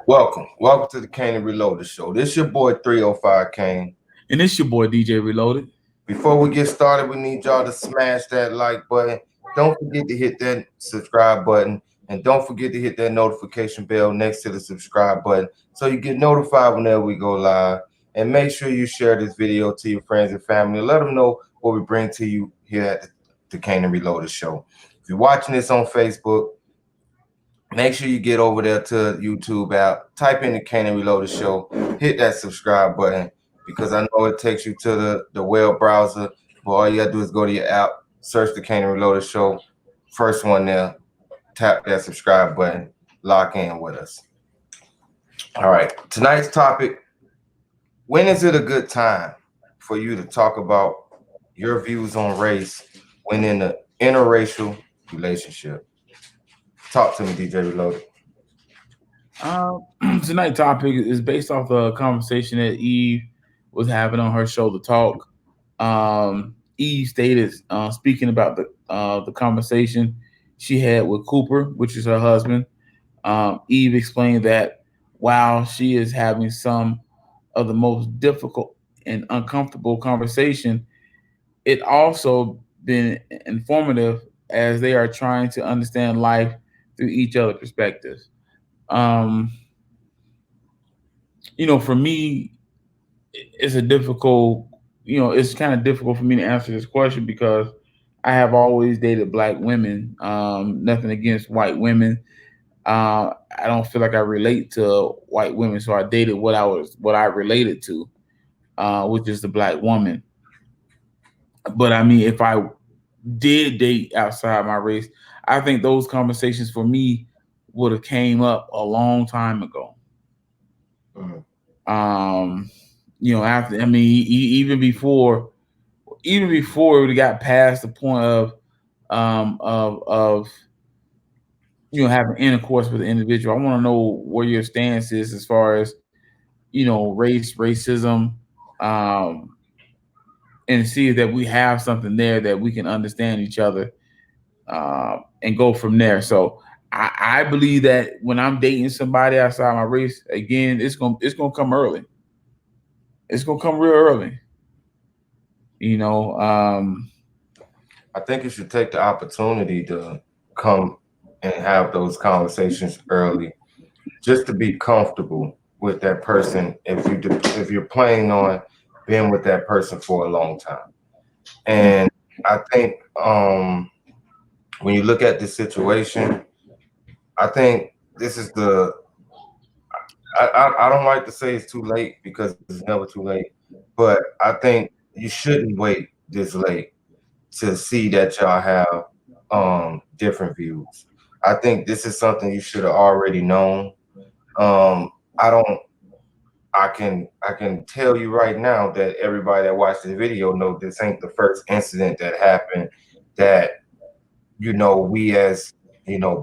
Welcome to the Kane and Reloaded show. This your boy 305 Kane. And it's your boy DJ Reloaded. Before we get started, we need y'all to smash that like button. Don't forget to hit that subscribe button. And don't forget to hit that notification bell next to the subscribe button so you get notified whenever we go live. And make sure you share this video to your friends and family. Let them know what we bring to you here at the Kane and Reloaded show. If you're watching this on Facebook, make sure you get over there to YouTube app, type in the Kane and Reloaded show, hit that subscribe button because I know it takes you to the web browser. But all you gotta do is go to your app, search the Kane and Reloaded show, first one there, tap that subscribe button, lock in with us. All right, tonight's topic: when is it a good time for you to talk about your views on race when in an interracial relationship? Talk to me, DJ Reloaded. Tonight's topic is based off the conversation that Eve was having on her show, The Talk. Eve stated, speaking about the conversation she had with Cooper, which is her husband. Eve explained that while she is having some of the most difficult and uncomfortable conversation, it also been informative as they are trying to understand life through each other's perspectives. Um, for me, it's a difficult, it's kind of difficult for me to answer this question because I have always dated black women. Nothing against white women. I don't feel like I relate to white women, so I dated what I related to, which is the black woman. But I mean, if I did date outside my race, I think those conversations for me would have came up a long time ago. Mhm. After I mean, even before we got past the point of having intercourse with the individual, I want to know where your stance is as far as racism, um, and see that we have something there that we can understand each other, and go from there. So I believe that when I'm dating somebody outside my race, again, it's gonna come early. It's gonna come real early. You know, I think you should take the opportunity to come and have those conversations early, just to be comfortable with that person. If you're planning on being with that person for a long time, and I think when you look at the situation, I think this is the. I don't like to say it's too late because it's never too late, but I think you shouldn't wait this late to see that y'all have different views. I think this is something you should have already known. I don't I can tell you right now that everybody that watched the video know this ain't the first incident that happened that we as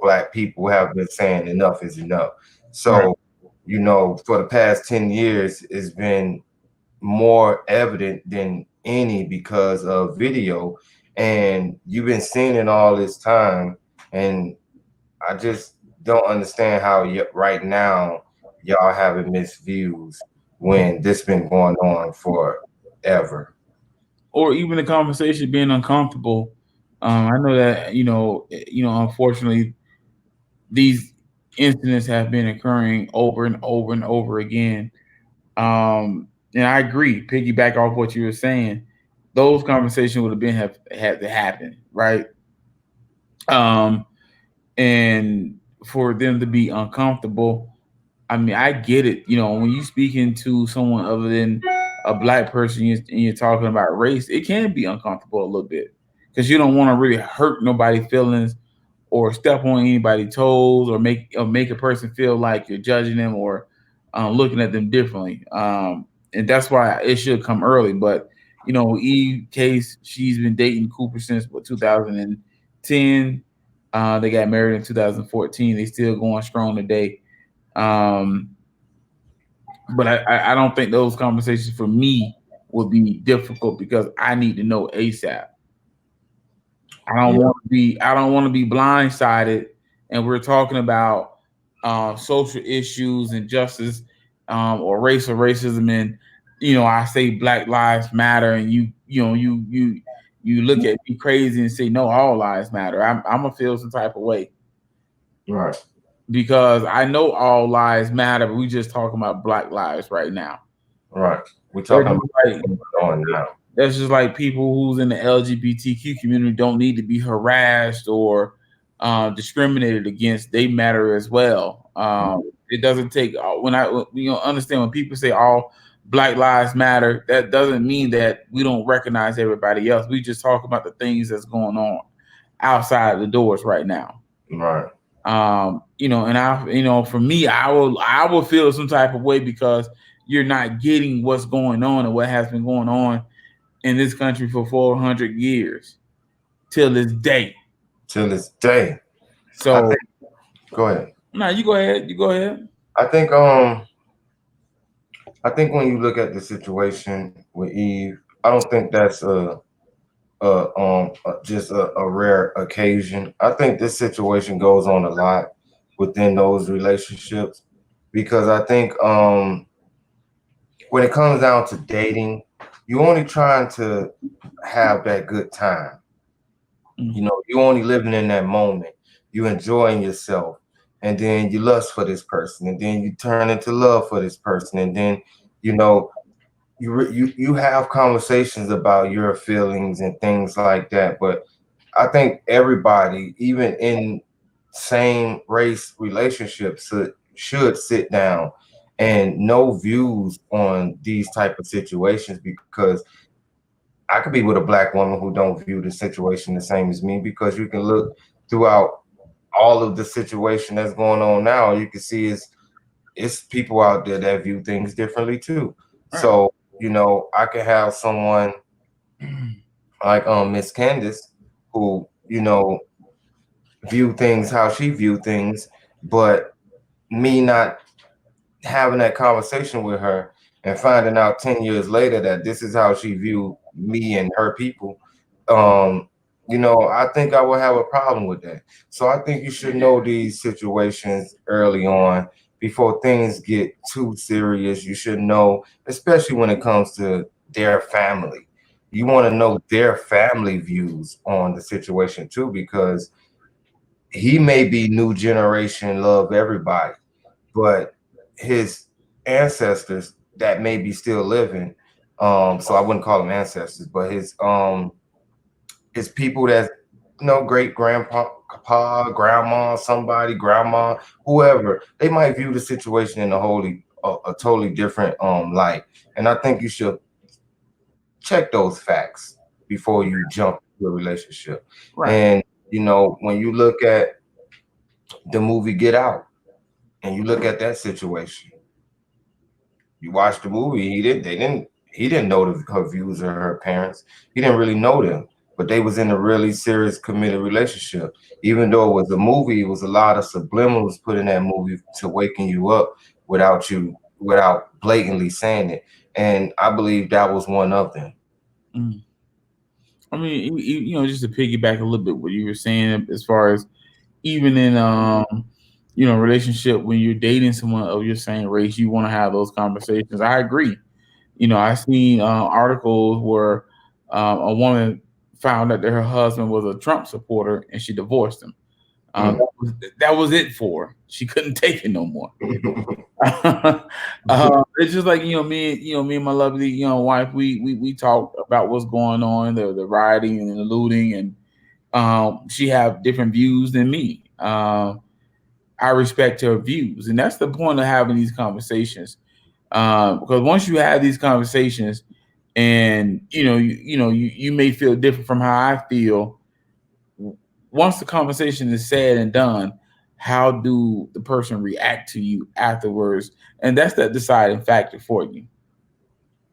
black people have been saying enough is enough. right. So for the past 10 years it's been more evident than any because of video, and you've been seeing it all this time, and I just don't understand how right now y'all having missed views when this been going on forever. Or even the conversation being uncomfortable. I know that unfortunately, these incidents have been occurring over and over and over again. And I agree. Piggyback off what you were saying, those conversations would have been have had to happen, right? Um, and for them to be uncomfortable, I mean, I get it. When you speaking to someone other than a black person and you're talking about race, it can be uncomfortable a little bit because you don't want to really hurt nobody's feelings or step on anybody's toes or make a person feel like you're judging them or looking at them differently. And that's why it should come early. But Eve case, she's been dating Cooper since 2010. They got married in 2014. They still going strong today. Um, but I don't think those conversations for me would be difficult because I need to know ASAP. I don't Yeah. want to be blindsided, and we're talking about social issues and justice, or race or racism, and I say Black Lives Matter, and you look at me crazy and say no, all lives matter. I'm gonna feel some type of way, Right. because I know all lives matter, but we just talking about Black lives right now. Right. We're That's talking just about like what's going now. that's just like people who's in the LGBTQ community don't need to be harassed or discriminated against. They matter as well. It doesn't take when I understand when people say all Black lives matter. That doesn't mean that we don't recognize everybody else. We just talk about the things that's going on outside the doors right now. Right. And for me, I will feel some type of way because you're not getting what's going on and what has been going on in this country for 400 years till this day. Till this day. I So think. Go ahead. no, you go ahead. You go ahead. I think. I think when you look at the situation with Eve, I don't think that's just a rare occasion. I think this situation goes on a lot within those relationships because I think when it comes down to dating, you're only trying to have that good time. You only living in that moment. You enjoying yourself, and then you lust for this person, and then you turn into love for this person, and then you know you have conversations about your feelings and things like that. But I think everybody, even in same race relationships, should sit down and know views on these type of situations because I could be with a black woman who don't view the situation the same as me because you can look throughout all of the situation that's going on now. You can see it's people out there that view things differently too. Right. So I could have someone like Miss Candace who view things how she view things, but me not having that conversation with her and finding out 10 years later that this is how she viewed me and her people, um, I think I would have a problem with that. So I think you should know these situations early on before things get too serious. You should know, especially when it comes to their family. You want to know their family views on the situation too, because he may be new generation, love everybody, but his ancestors that may be still living, so I wouldn't call them ancestors, but his people that great grandpa, grandma, somebody, grandma, whoever, they might view the situation in a totally different light. And I think you should check those facts before you jump into a relationship. Right. And when you look at the movie Get Out and you look at that situation, you watch the movie, he didn't know her views or her parents. He didn't really know them, but they was in a really serious committed relationship. Even though it was a movie, it was a lot of subliminals put in that movie to waking you up without blatantly saying it. And I believe that was one of them. Mm. I mean, just to piggyback a little bit what you were saying as far as even in relationship when you're dating someone of your same race, you want to have those conversations. I agree. I seen articles where a woman found out that her husband was a Trump supporter and she divorced him. That was it for her. She couldn't take it no more. It's just like me and my lovely wife. We talk about what's going on, the rioting and the looting, and she have different views than me. I respect her views, and that's the point of having these conversations. Because once you have these conversations, and you may feel different from how I feel. Once the conversation is said and done, how do the person react to you afterwards? And that's the deciding factor for you.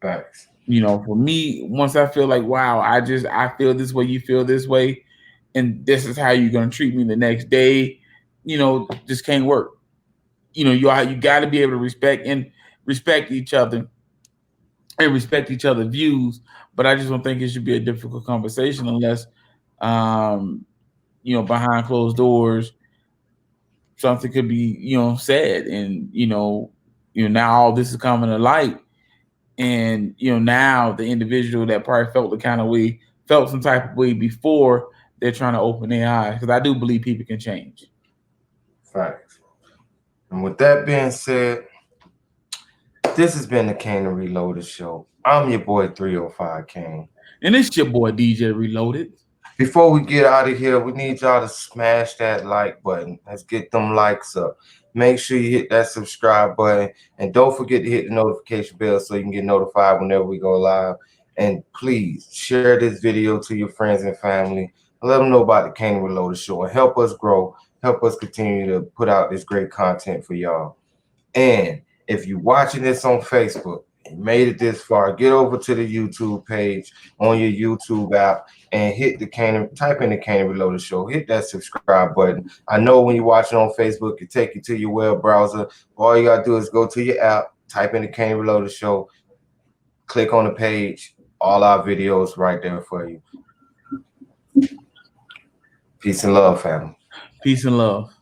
Facts. For me, once I feel like, wow, I feel this way, you feel this way, and this is how you're gonna treat me the next day, this can't work. You got to be able to respect each other and respect each other's views. But I just don't think it should be a difficult conversation unless, behind closed doors, something could be, said, and now all this is coming to light, and now the individual that probably felt some type of way before, they're trying to open their eyes, because I do believe people can change. Facts. And with that being said, this has been the Kane and Reloaded show. I'm your boy 305 Kane. And it's your boy DJ Reloaded. Before we get out of here, we need y'all to smash that like button. Let's get them likes up. Make sure you hit that subscribe button. And don't forget to hit the notification bell so you can get notified whenever we go live. And please share this video to your friends and family. Let them know about the Kane and Reloaded show and help us grow. Help us continue to put out this great content for y'all. And if you're watching this on Facebook and made it this far, get over to the YouTube page on your YouTube app and type in the Kane and Reloaded show. Hit that subscribe button. I know when you're watching on Facebook, it take you to your web browser. All you gotta do is go to your app, type in the Kane and Reloaded show, click on the page, all our videos right there for you. Peace and love, family. Peace and love.